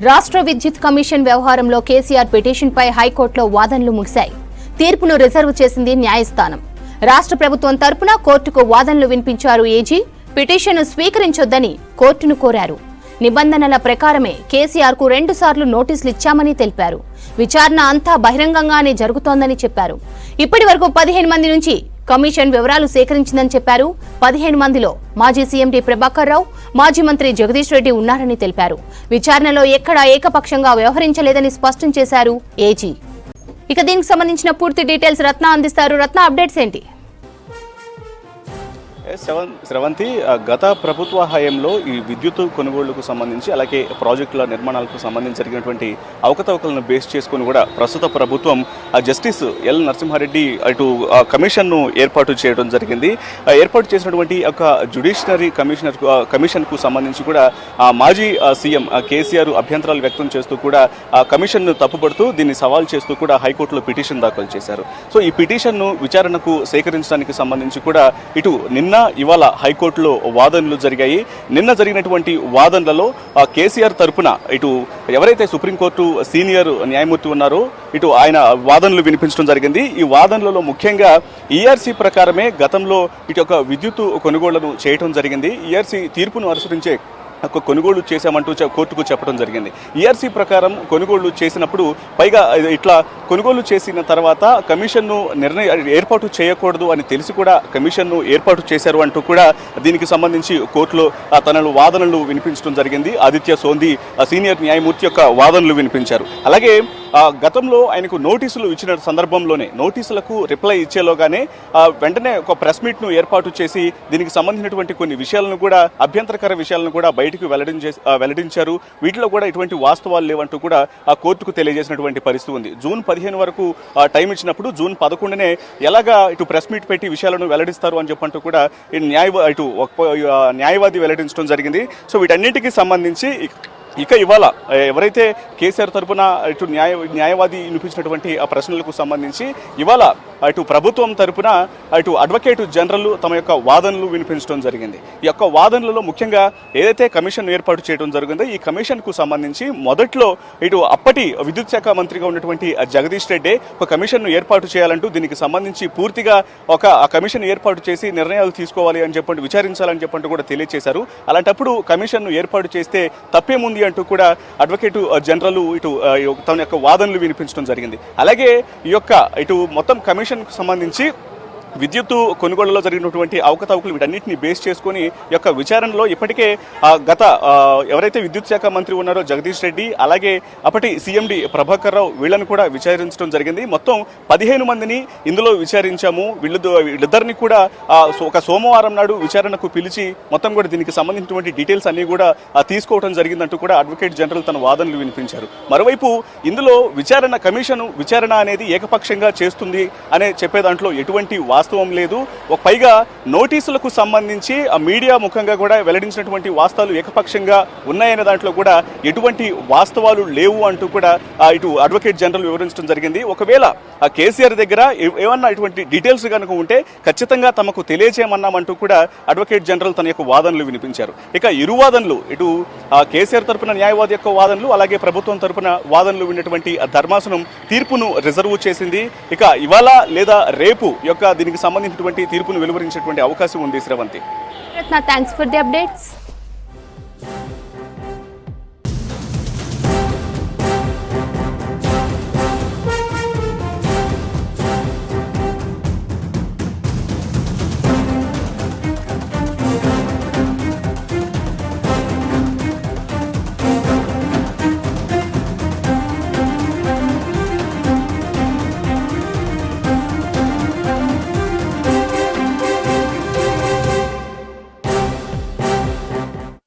రాష్ట్ర విద్యుత్ కమిషన్ వ్యవహారంలో కేసీఆర్ పిటిషన్పై హైకోర్టులో వాదనలు ముగిశాయి. తీర్పును రిజర్వ్ చేసింది న్యాయస్థానం. రాష్ట్ర ప్రభుత్వం తరపున కోర్టుకు వాదనలు వినిపించారు ఏజీ. పిటిషన్ను స్వీకరించొద్దని కోర్టును కోరారు. నిబంధనల ప్రకారమే కేసీఆర్ కు 2 సార్లు నోటీసులు ఇచ్చామని తెలిపారు. విచారణ అంతా బహిరంగంగానే జరుగుతోందని చెప్పారు. ఇప్పటి వరకు 15 మంది నుంచి కమిషన్ వివరాలు సేకరించిందని చెప్పారు. 15 మందిలో మాజీ సీఎండీ ప్రభాకర్ రావు, మాజీ మంత్రి జగదీష్ రెడ్డి ఉన్నారని తెలిపారు. విచారణలో ఎక్కడా ఏకపక్షంగా వ్యవహరించలేదని స్పష్టం చేశారు ఏజీ. ఇక దీనికి సంబంధించిన పూర్తి డీటెయిల్స్ రత్న అందిస్తారు. రత్న, అప్డేట్స్ ఏంటి? స్రవంతి, గత ప్రభుత్వ హయాంలో ఈ విద్యుత్ కొనుగోళ్లకు సంబంధించి అలాగే ప్రాజెక్టుల నిర్మాణాలకు సంబంధించి జరిగినటువంటి అవకతవకలను బేస్ చేసుకుని కూడా ప్రస్తుత ప్రభుత్వం జస్టిస్ ఎల్ నరసింహారెడ్డి అటు కమిషన్ను ఏర్పాటు చేయడం జరిగింది. ఏర్పాటు చేసినటువంటి ఒక జ్యుడిషియరీ కమిషన్కు సంబంధించి కూడా మాజీ సీఎం కేసీఆర్ అభ్యంతరాలు వ్యక్తం చేస్తూ కూడా కమిషన్ను తప్పుపడుతూ దీన్ని సవాల్ చేస్తూ కూడా హైకోర్టులో పిటిషన్ దాఖలు చేశారు. సో ఈ పిటిషన్ను విచారణకు సేకరించడానికి సంబంధించి కూడా ఇటు నిన్న ఇవాళ హైకోర్టులో వాదనలు జరిగాయి. నిన్న జరిగినటువంటి వాదనలలో కేసీఆర్ తరపున ఇటు ఎవరైతే సుప్రీంకోర్టు సీనియర్ న్యాయమూర్తి ఉన్నారో ఇటు ఆయన వాదనలు వినిపించడం జరిగింది. ఈ వాదనలలో ముఖ్యంగా ఈఆర్సీ ప్రకారమే గతంలో ఇటు ఒక విద్యుత్ కొనుగోళ్లను చేయడం జరిగింది. ఈఆర్సీ తీర్పును అనుసరించే కొనుగోళ్లు చేశామంటూ కోర్టుకు చెప్పడం జరిగింది. ఈఆర్సీ ప్రకారం కొనుగోళ్లు చేసినప్పుడు పైగా ఇట్లా కొనుగోలు చేసిన తర్వాత కమిషన్ను ఏర్పాటు చేయకూడదు అని తెలిసి కూడా కమిషన్ను ఏర్పాటు చేశారు అంటూ కూడా దీనికి సంబంధించి కోర్టులో తన వాదనలు వినిపించడం జరిగింది. ఆదిత్య సోంది సీనియర్ న్యాయమూర్తి యొక్క వాదనలు వినిపించారు. అలాగే గతంలో ఆయనకు నోటీసులు ఇచ్చిన సందర్భంలోనే నోటీసులకు రిప్లై ఇచ్చేలోగానే వెంటనే ఒక ప్రెస్ మీట్ను ఏర్పాటు చేసి దీనికి సంబంధించినటువంటి కొన్ని విషయాలను కూడా అభ్యంతరకర విషయాలను కూడా బయటకు వెల్లడించారు. వీటిలో కూడా ఎటువంటి వాస్తవాలు లేవంటూ కూడా ఆ కోర్టుకు తెలియజేసినటువంటి పరిస్థితి ఉంది. జూన్ 15 వరకు టైం ఇచ్చినప్పుడు జూన్ 11నే ఎలాగా ఇటు ప్రెస్ మీట్ పెట్టి విషయాలను వెల్లడిస్తారు అని చెప్పంటూ కూడా న్యాయవాది వెల్లడించడం జరిగింది. సో వీటన్నిటికీ సంబంధించి ఇక ఇవాళ ఎవరైతే కేసీఆర్ తరపున ఇటు న్యాయవాది వినిపించినటువంటి ఆ ప్రశ్నలకు సంబంధించి ఇవాళ ఇటు ప్రభుత్వం తరపున ఇటు అడ్వకేట్ జనరల్ తమ యొక్క వాదనలు వినిపించడం జరిగింది. ఈ యొక్క వాదనలలో ముఖ్యంగా ఏదైతే కమిషన్ ఏర్పాటు చేయడం జరిగిందో ఈ కమిషన్కు సంబంధించి మొదట్లో ఇటు అప్పటి విద్యుత్ శాఖ మంత్రిగా ఉన్నటువంటి జగదీష్ రెడ్డి ఒక కమిషన్ను ఏర్పాటు చేయాలంటూ దీనికి సంబంధించి పూర్తిగా ఒక కమిషన్ ఏర్పాటు చేసి నిర్ణయాలు తీసుకోవాలి అని చెప్పండి, విచారించాలని చెప్పంటూ కూడా తెలియజేశారు. అలాంటప్పుడు కమిషన్ను ఏర్పాటు చేస్తే తప్పేముంది అంటూ కూడా అడ్వకేట్ జనరల్ ఇటు తన యొక్క వాదనలు వినిపించడం జరిగింది. అలాగే ఈ యొక్క ఇటు మొత్తం కమిషన్కు సంబంధించి విద్యుత్ కొనుగోళ్లలో జరిగినటువంటి అవకతవకలు వీటన్నిటిని బేస్ చేసుకుని ఈ యొక్క విచారణలో ఇప్పటికే గత ఎవరైతే విద్యుత్ శాఖ మంత్రి ఉన్నారో జగదీష్ రెడ్డి అలాగే అప్పటి సీఎండీ ప్రభాకర్ రావు వీళ్ళని కూడా విచారించడం జరిగింది. మొత్తం 15 మందిని ఇందులో విచారించాము. వీళ్ళిద్దరిని కూడా ఒక సోమవారం నాడు విచారణకు పిలిచి మొత్తం కూడా దీనికి సంబంధించినటువంటి డీటెయిల్స్ అన్ని కూడా తీసుకోవడం జరిగిందంటూ కూడా అడ్వకేట్ జనరల్ తన వాదనలు వినిపించారు. మరోవైపు ఇందులో విచారణ అనేది ఏకపక్షంగా చేస్తుంది అనే చెప్పే దాంట్లో ఎటువంటి వాస్తవం లేదు. పైగా నోటీసులకు సంబంధించి మీడియా ముఖంగా కూడా వెల్లడించినటువంటి వాస్తవాలు ఏకపక్షంగా ఉన్నాయనే దాంట్లో కూడా ఎటువంటి వాస్తవాలు లేవు అంటూ కూడా ఇటు అడ్వకేట్ జనరల్ వివరించడం జరిగింది. ఒకవేళ కేసీఆర్ దగ్గర ఏమన్నా ఇటువంటి డీటెయిల్స్ కనుక ఉంటే ఖచ్చితంగా తమకు తెలియజేయమన్నామంటూ కూడా అడ్వకేట్ జనరల్ తన యొక్క వాదనలు వినిపించారు. ఇక ఇరు వాదనలు ఇటు కేసీఆర్ తరపున న్యాయవాది యొక్క వాదనలు అలాగే ప్రభుత్వం తరపున వాదనలు విన్నటువంటి ధర్మాసనం తీర్పును రిజర్వ్ చేసింది. ఇక ఇవాళ లేదా రేపు యొక్క దీనికి సంబంధించినటువంటి తీర్పును వెలువరించేటువంటి అవకాశం ఉంది. Sravanthi, thanks for the updates.